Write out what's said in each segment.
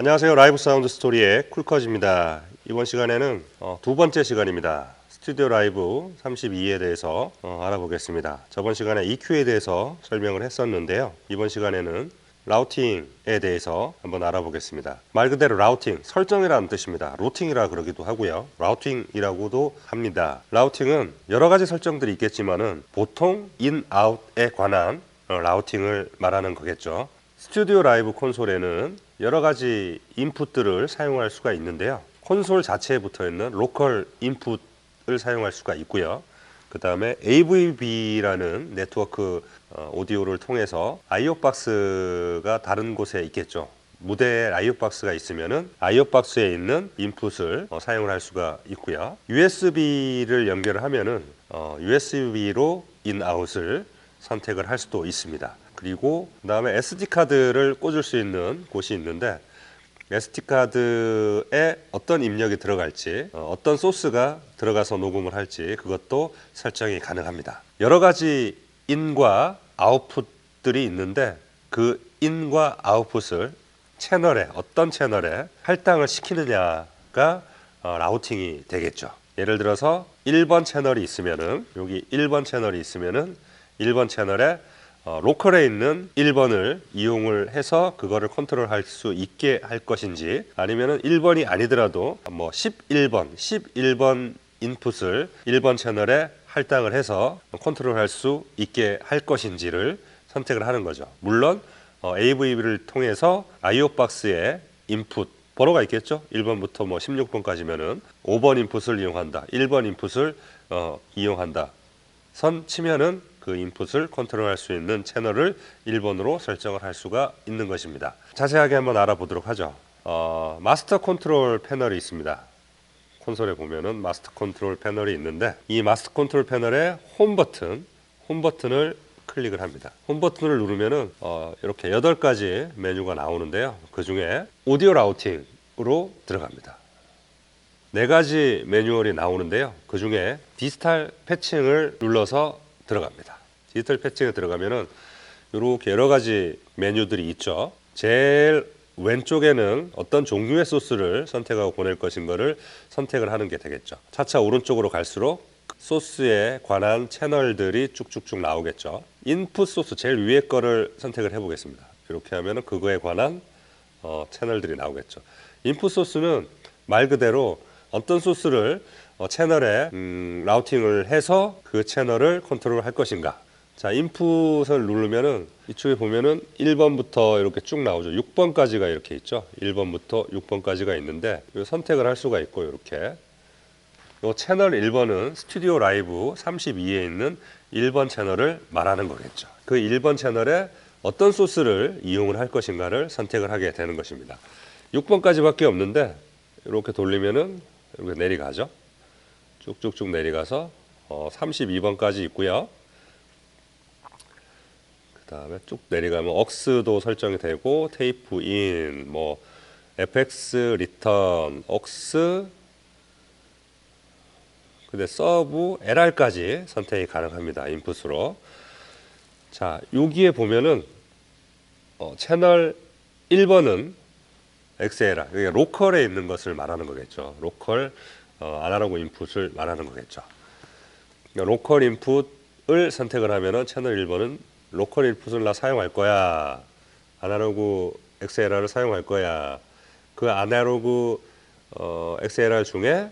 안녕하세요. 라이브 사운드 스토리의 쿨커즈입니다. 이번 시간에는 두 번째 시간입니다. 스튜디오 라이브 32에 대해서 알아보겠습니다. 저번 시간에 EQ에 대해서 설명을 했었는데요. 이번 시간에는 라우팅에 대해서 한번 알아보겠습니다. 말 그대로 라우팅, 설정이라는 뜻입니다. 루팅이라 그러기도 하고요. 라우팅이라고도 합니다. 라우팅은 여러 가지 설정들이 있겠지만은 보통 인, 아웃에 관한 라우팅을 말하는 거겠죠. 스튜디오 라이브 콘솔에는 여러 가지 인풋들을 사용할 수가 있는데요. 콘솔 자체에 붙어 있는 로컬 인풋을 사용할 수가 있고요. 그 다음에 AVB라는 네트워크 오디오를 통해서 IO 박스가 다른 곳에 있겠죠. 무대에 IO 박스가 있으면은 IO 박스에 있는 인풋을 사용을 할 수가 있고요. USB를 연결을 하면은 USB로 인, 아웃을 선택을 할 수도 있습니다. 그리고 그 다음에 SD카드를 꽂을 수 있는 곳이 있는데 SD카드에 어떤 입력이 들어갈지 어떤 소스가 들어가서 녹음을 할지 그것도 설정이 가능합니다. 여러 가지 인과 아웃풋들이 있는데 그 인과 아웃풋을 채널에 어떤 채널에 할당을 시키느냐가 라우팅이 되겠죠. 예를 들어서 1번 채널이 있으면은 여기 1번 채널이 있으면은 1번 채널에 로컬에 있는 1번을 이용을 해서 그거를 컨트롤할 수 있게 할 것인지 아니면은 1번이 아니더라도 뭐 11번 인풋을 1번 채널에 할당을 해서 컨트롤할 수 있게 할 것인지를 선택을 하는 거죠. 물론 AVB를 통해서 IO 박스에 인풋 번호가 있겠죠. 1번부터 뭐 16번까지면은 5번 인풋을 이용한다. 1번 인풋을 이용한다. 선 치면은 그 인풋을 컨트롤할 수 있는 채널을 1번으로 설정을 할 수가 있는 것입니다. 자세하게 한번 알아보도록 하죠. 마스터 컨트롤 패널이 있습니다. 콘솔에 보면은 마스터 컨트롤 패널이 있는데 이 마스터 컨트롤 패널의 홈 버튼을 클릭을 합니다. 홈 버튼을 누르면은 이렇게 8가지 메뉴가 나오는데요. 그 중에 오디오 라우팅으로 들어갑니다. 4가지 매뉴얼이 나오는데요. 그 중에 디지털 패칭을 눌러서 들어갑니다. 디지털 패칭에 들어가면은 이렇게 여러 가지 메뉴들이 있죠. 제일 왼쪽에는 어떤 종류의 소스를 선택하고 보낼 것인가를 선택을 하는 게 되겠죠. 차차 오른쪽으로 갈수록 소스에 관한 채널들이 쭉쭉쭉 나오겠죠. 인풋 소스 제일 위에 거를 선택을 해보겠습니다. 이렇게 하면은 그거에 관한 채널들이 나오겠죠. 인풋 소스는 말 그대로 어떤 소스를 채널에 라우팅을 해서 그 채널을 컨트롤 할 것인가. 자, 인풋을 누르면은 이쪽에 보면은 1번부터 이렇게 쭉 나오죠. 6번까지가 이렇게 있죠. 1번부터 6번까지가 있는데 선택을 할 수가 있고 이렇게. 요 채널 1번은 스튜디오 라이브 32에 있는 1번 채널을 말하는 거겠죠. 그 1번 채널에 어떤 소스를 이용을 할 것인가를 선택을 하게 되는 것입니다. 6번까지밖에 없는데 이렇게 돌리면은 이렇게 내려가죠. 쭉쭉쭉 내려가서 32번까지 있고요. 그 다음에 쭉 내려가면 억스도 설정이 되고 테이프 인, 뭐 FX 리턴, 억스, 근데 서브, LR까지 선택이 가능합니다. 인풋으로. 자, 여기에 보면은 채널 1번은 XLR, 그러니까 로컬에 있는 것을 말하는 거겠죠. 로컬 아날로그 인풋을 말하는 거겠죠. 그러니까 로컬 인풋을 선택을 하면은 채널 1번은 로컬 인풋을 나 사용할 거야. 아날로그 XLR을 사용할 거야. 그 아날로그 XLR 중에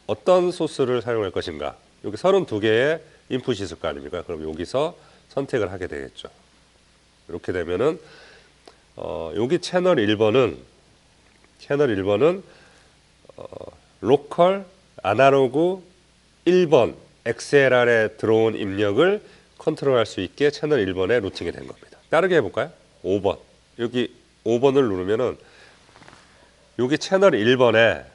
어떤 소스를 사용할 것인가. 여기 32개의 인풋이 있을 거 아닙니까? 그럼 여기서 선택을 하게 되겠죠. 이렇게 되면은 여기 채널 1번은 로컬 아날로그 1번 XLR에 들어온 입력을 컨트롤할 수 있게 채널 1번에 루팅이 된 겁니다. 빠르게 해볼까요? 5번. 여기 5번을 누르면은 여기 채널 1번에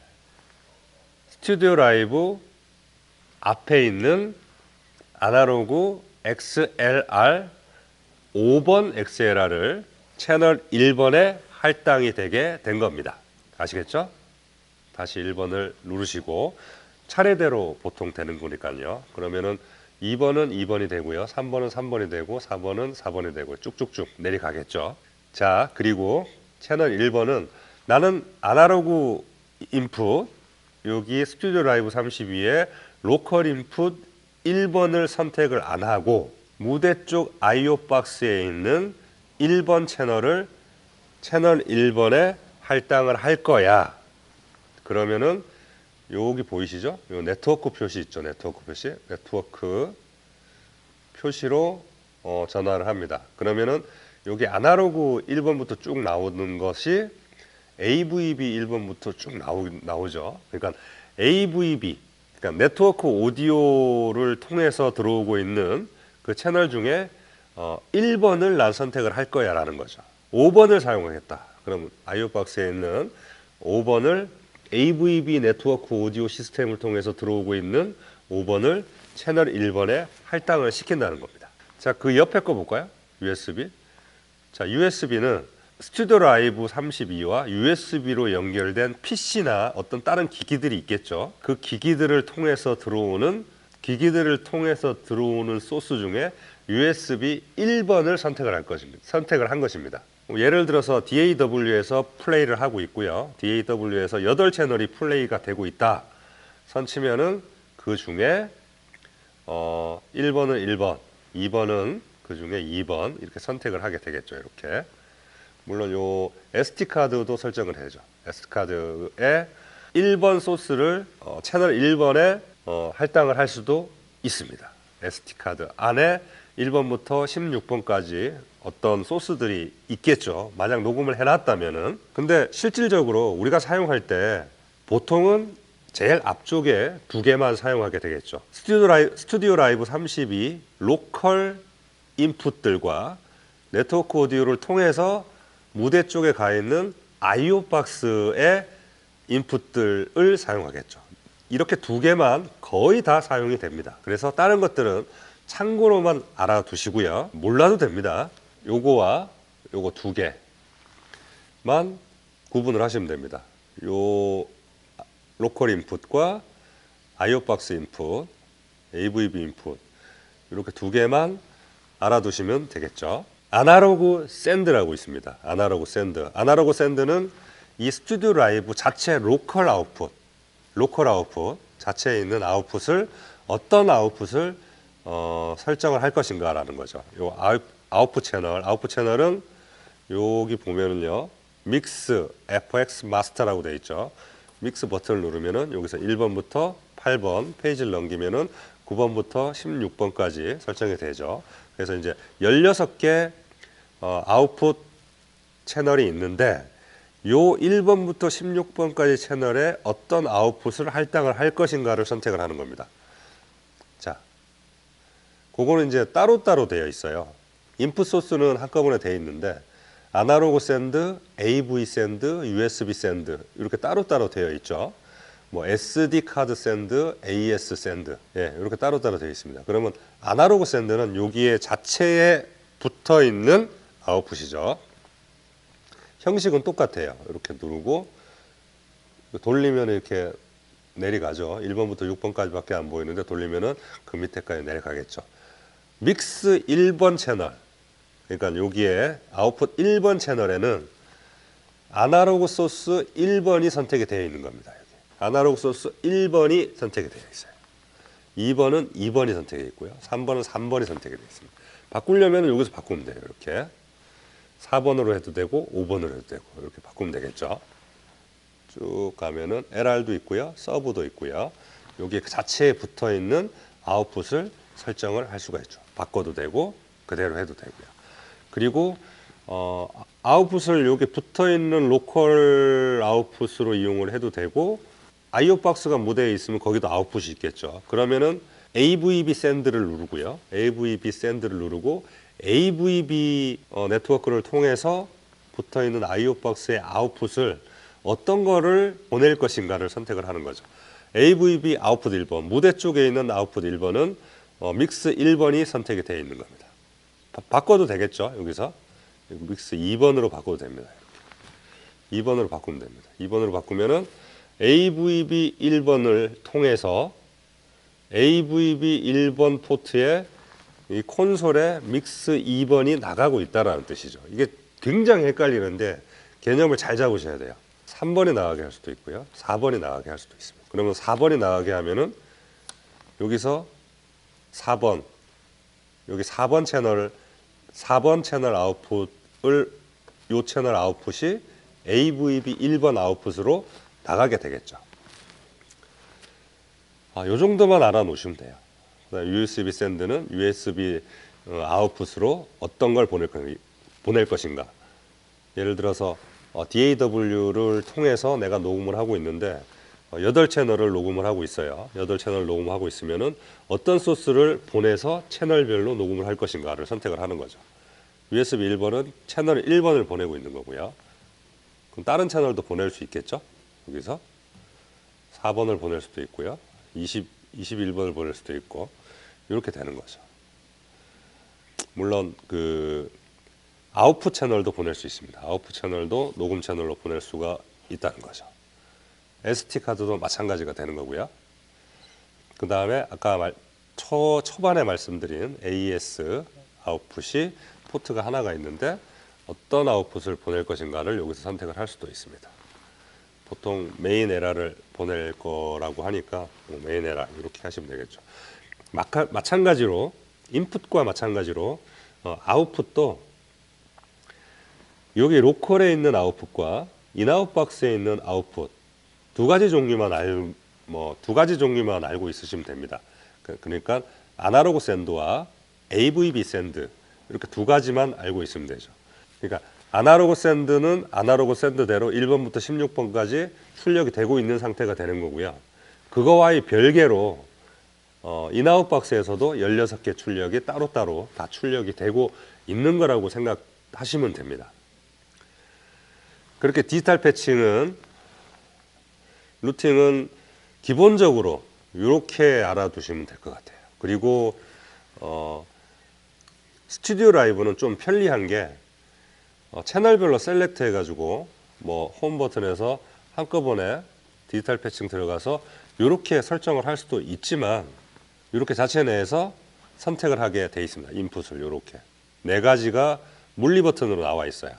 스튜디오 라이브 앞에 있는 아날로그 XLR 5번 XLR을 채널 1번에 할당이 되게 된 겁니다. 아시겠죠? 다시 1번을 누르시고 차례대로 보통 되는 거니까요. 그러면은 2번은 2번이 되고요. 3번은 3번이 되고 4번은 4번이 되고 쭉쭉쭉 내려가겠죠. 자, 그리고 채널 1번은 나는 아날로그 인풋, 여기 스튜디오 라이브 32에 로컬 인풋 1번을 선택을 안 하고 무대 쪽 I/O 박스에 있는 1번 채널을 채널 1번에 할당을 할 거야. 그러면은 여기 보이시죠? 요 네트워크 표시 있죠? 네트워크 표시. 네트워크 표시로 전화를 합니다. 그러면은 여기 아날로그 1번부터 쭉 나오는 것이 AVB 1번부터 쭉 나오죠. 그러니까 AVB, 그러니까 네트워크 오디오를 통해서 들어오고 있는 그 채널 중에 1번을 난 선택을 할 거야 라는 거죠. 5번을 사용하겠다. 그럼 I/O 박스에 있는 5번을 AVB 네트워크 오디오 시스템을 통해서 들어오고 있는 5번을 채널 1번에 할당을 시킨다는 겁니다. 자, 그 옆에 거 볼까요? USB. 자, USB는 스튜디오 라이브 32와 USB로 연결된 PC나 어떤 다른 기기들이 있겠죠. 그 기기들을 통해서 들어오는 소스 중에 USB 1번을 선택을 한 것입니다. 예를 들어서 DAW에서 플레이를 하고 있고요. DAW에서 8채널이 플레이가 되고 있다. 선치면은 그 중에 1번은 1번, 2번은 그 중에 2번 이렇게 선택을 하게 되겠죠. 이렇게. 물론 요 SD카드도 설정을 해야죠. SD카드에 1번 소스를 채널 1번에 할당을 할 수도 있습니다. SD카드 안에 1번부터 16번까지 어떤 소스들이 있겠죠. 만약 녹음을 해놨다면은. 근데 실질적으로 우리가 사용할 때 보통은 제일 앞쪽에 2개만 사용하게 되겠죠. 스튜디오 라이브 32 로컬 인풋들과 네트워크 오디오를 통해서 무대 쪽에 가 있는 I/O 박스의 인풋들을 사용하겠죠. 이렇게 2개만 거의 다 사용이 됩니다. 그래서 다른 것들은 참고로만 알아두시고요. 몰라도 됩니다. 요거와 요거 2개만 구분을 하시면 됩니다. 요 로컬 인풋과 I/O 박스 인풋, AVB 인풋 이렇게 2개만 알아두시면 되겠죠. 아날로그 샌드라고 있습니다. 아날로그 샌드. 아날로그 샌드는 이 스튜디오 라이브 자체 로컬 아웃풋 자체에 있는 아웃풋을 어떤 아웃풋을 설정을 할 것인가라는 거죠. 요 아웃풋 채널은 여기 보면은요. 믹스 FX 마스터라고 되어 있죠. 믹스 버튼을 누르면은 여기서 1번부터 8번 페이지를 넘기면은 9번부터 16번까지 설정이 되죠. 그래서 이제 16개 아웃풋 채널이 있는데 요 1번부터 16번까지 채널에 어떤 아웃풋을 할당을 할 것인가를 선택을 하는 겁니다. 자, 그거는 이제 따로따로 되어 있어요. 인풋 소스는 한꺼번에 되어 있는데 아날로그 샌드, AV 샌드, USB 샌드 이렇게 따로따로 되어 있죠. 뭐 SD 카드 샌드, AS 샌드 이렇게 따로따로 되어 있습니다. 그러면 아날로그 샌드는 여기에 자체에 붙어 있는 아웃풋이죠. 형식은 똑같아요. 이렇게 누르고 돌리면 이렇게 내려가죠. 1번부터 6번까지밖에 안 보이는데 돌리면은 그 밑에까지 내려가겠죠. 믹스 1번 채널, 그러니까 여기에 아웃풋 1번 채널에는 아날로그 소스 1번이 선택이 되어 있는 겁니다. 여기. 아날로그 소스 1번이 선택이 되어 있어요. 2번은 2번이 선택이 있고요. 3번은 3번이 선택이 되어 있습니다. 바꾸려면 여기서 바꾸면 돼요. 이렇게 4번으로 해도 되고 5번으로 해도 되고 이렇게 바꾸면 되겠죠. 쭉 가면은 LR도 있고요. 서브도 있고요. 여기 자체에 붙어 있는 아웃풋을 설정을 할 수가 있죠. 바꿔도 되고 그대로 해도 되고요. 그리고 아웃풋을 여기 붙어 있는 로컬 아웃풋으로 이용을 해도 되고 I/O 박스가 무대에 있으면 거기도 아웃풋이 있겠죠. 그러면은 AVB 샌드를 누르고요. AVB 샌드를 누르고 AVB 네트워크를 통해서 붙어 있는 I/O 박스의 아웃풋을 어떤 거를 보낼 것인가를 선택을 하는 거죠. AVB 아웃풋 1번, 무대 쪽에 있는 아웃풋 1번은 믹스 1번이 선택이 되어 있는 겁니다. 바꿔도 되겠죠. 여기서 믹스 2번으로 바꿔도 됩니다. 2번으로 바꾸면 됩니다. 2번으로 바꾸면은 AVB 1번을 통해서 AVB 1번 포트에 이 콘솔에 믹스 2번이 나가고 있다는 뜻이죠. 이게 굉장히 헷갈리는데 개념을 잘 잡으셔야 돼요. 3번이 나가게 할 수도 있고요. 4번이 나가게 할 수도 있습니다. 그러면 4번이 나가게 하면은 여기서 4번, 여기 4번 채널 아웃풋을 요 채널 아웃풋이 AVB 1번 아웃풋으로 나가게 되겠죠. 요 정도만 알아놓으시면 돼요. USB 샌드는 USB 아웃풋으로 어떤 걸 보낼 것인가. 예를 들어서 DAW를 통해서 내가 녹음을 하고 있는데 8채널을 녹음을 하고 있어요. 8채널을 녹음하고 있으면은 어떤 소스를 보내서 채널별로 녹음을 할 것인가를 선택을 하는 거죠. USB 1번은 채널 1번을 보내고 있는 거고요. 그럼 다른 채널도 보낼 수 있겠죠? 여기서 4번을 보낼 수도 있고요. 21번을 보낼 수도 있고 이렇게 되는 거죠. 물론 그 아웃풋 채널도 보낼 수 있습니다. 아웃풋 채널도 녹음 채널로 보낼 수가 있다는 거죠. SD 카드도 마찬가지가 되는 거고요. 그 다음에 아까 초반에 말씀드린 AES 아웃풋이 포트가 하나가 있는데 어떤 아웃풋을 보낼 것인가를 여기서 선택을 할 수도 있습니다. 보통 메인 에라를 보낼 거라고 하니까 메인 에라 이렇게 하시면 되겠죠. 마찬가지로 인풋과 마찬가지로 아웃풋도 여기 로컬에 있는 아웃풋과 인아웃 박스에 있는 아웃풋 두 가지 종류만 알고 있으시면 됩니다. 그러니까 아날로그 샌드와 AVB 샌드 이렇게 두 가지만 알고 있으면 되죠. 그러니까 아날로그 샌드는 아날로그 샌드대로 1번부터 16번까지 출력이 되고 있는 상태가 되는 거고요. 그거와의 별개로 인아웃 박스에서도 16개 출력이 따로따로 다 출력이 되고 있는 거라고 생각하시면 됩니다. 그렇게 디지털 패칭은 루팅은 기본적으로 이렇게 알아두시면 될 것 같아요. 그리고 스튜디오 라이브는 좀 편리한 게 채널별로 셀렉트 해가지고 홈 버튼에서 한꺼번에 디지털 패칭 들어가서 이렇게 설정을 할 수도 있지만 이렇게 자체 내에서 선택을 하게 돼 있습니다. 인풋을 이렇게 4가지가 물리 버튼으로 나와 있어요.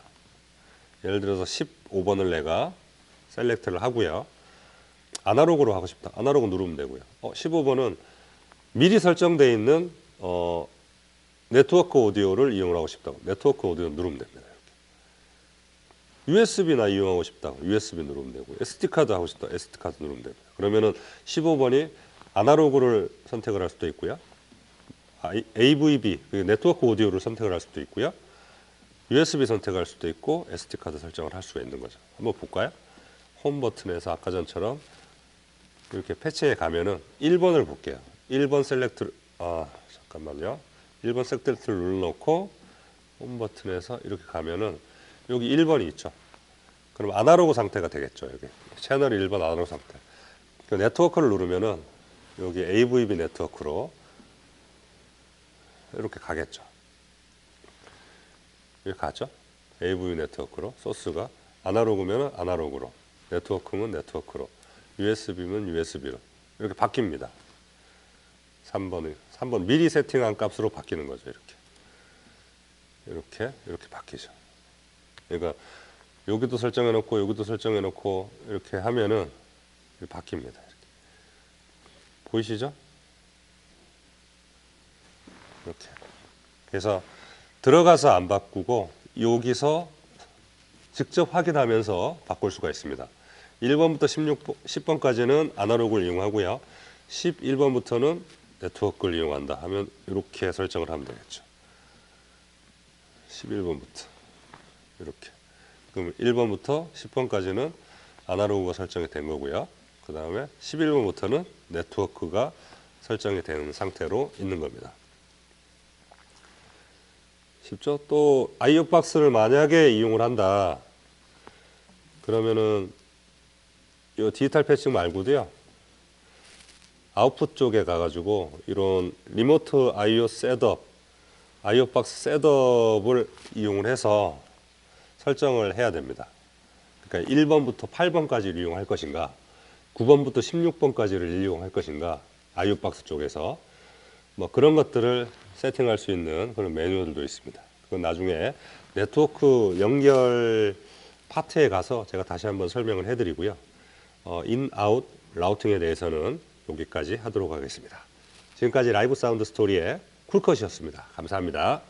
예를 들어서 15번을 내가 셀렉트를 하고요. 아날로그로 하고 싶다. 아날로그 누르면 되고요. 15번은 미리 설정되어 있는 네트워크 오디오를 이용을 하고 싶다고. 네트워크 오디오 누르면 됩니다. 이렇게. USB나 이용하고 싶다고. USB 누르면 되고. SD카드 하고 싶다. SD카드 누르면 됩니다. 그러면은 15번이 아날로그를 선택을 할 수도 있고요. AVB, 네트워크 오디오를 선택을 할 수도 있고요. USB 선택할 수도 있고 SD카드 설정을 할 수가 있는 거죠. 한번 볼까요? 홈 버튼에서 아까 전처럼 이렇게 패치에 가면은 1번을 볼게요. 1번 셀렉트, 잠깐만요. 1번 셀렉트를 눌러놓고 홈 버튼에서 이렇게 가면은 여기 1번이 있죠. 그럼 아날로그 상태가 되겠죠. 여기 채널 1번 아날로그 상태. 그 네트워크를 누르면은 여기 AVB 네트워크로 이렇게 가겠죠. 이렇게 가죠. AVB 네트워크로 소스가 아날로그면 아날로그로, 네트워크면 네트워크로, USB면 USB로 이렇게 바뀝니다. 3번 미리 세팅한 값으로 바뀌는 거죠. 이렇게 바뀌죠. 그러니까 여기도 설정해 놓고 여기도 설정해 놓고 이렇게 하면은 이렇게 바뀝니다. 이렇게. 보이시죠? 이렇게. 그래서 들어가서 안 바꾸고 여기서 직접 확인하면서 바꿀 수가 있습니다. 1번부터 10번까지는 아날로그를 이용하고요. 11번부터는 네트워크를 이용한다 하면 이렇게 설정을 하면 되겠죠. 11번부터 이렇게. 그럼 1번부터 10번까지는 아날로그가 설정이 된 거고요. 그 다음에 11번부터는 네트워크가 설정이 되는 상태로 있는 겁니다. 쉽죠? 또 아이오 박스를 만약에 이용을 한다. 그러면은 이 디지털 패칭 말고도요. 아웃풋 쪽에 가가지고 이런 리모트 아이오 셋업, 아이오 박스 셋업을 이용을 해서 설정을 해야 됩니다. 그러니까 1번부터 8번까지를 이용할 것인가, 9번부터 16번까지를 이용할 것인가, 아이오 박스 쪽에서 그런 것들을 세팅할 수 있는 그런 매뉴얼도 있습니다. 그건 나중에 네트워크 연결 파트에 가서 제가 다시 한번 설명을 해드리고요. 인, 아웃, 라우팅에 대해서는 여기까지 하도록 하겠습니다. 지금까지 라이브 사운드 스토리의 쿨컷이었습니다. 감사합니다.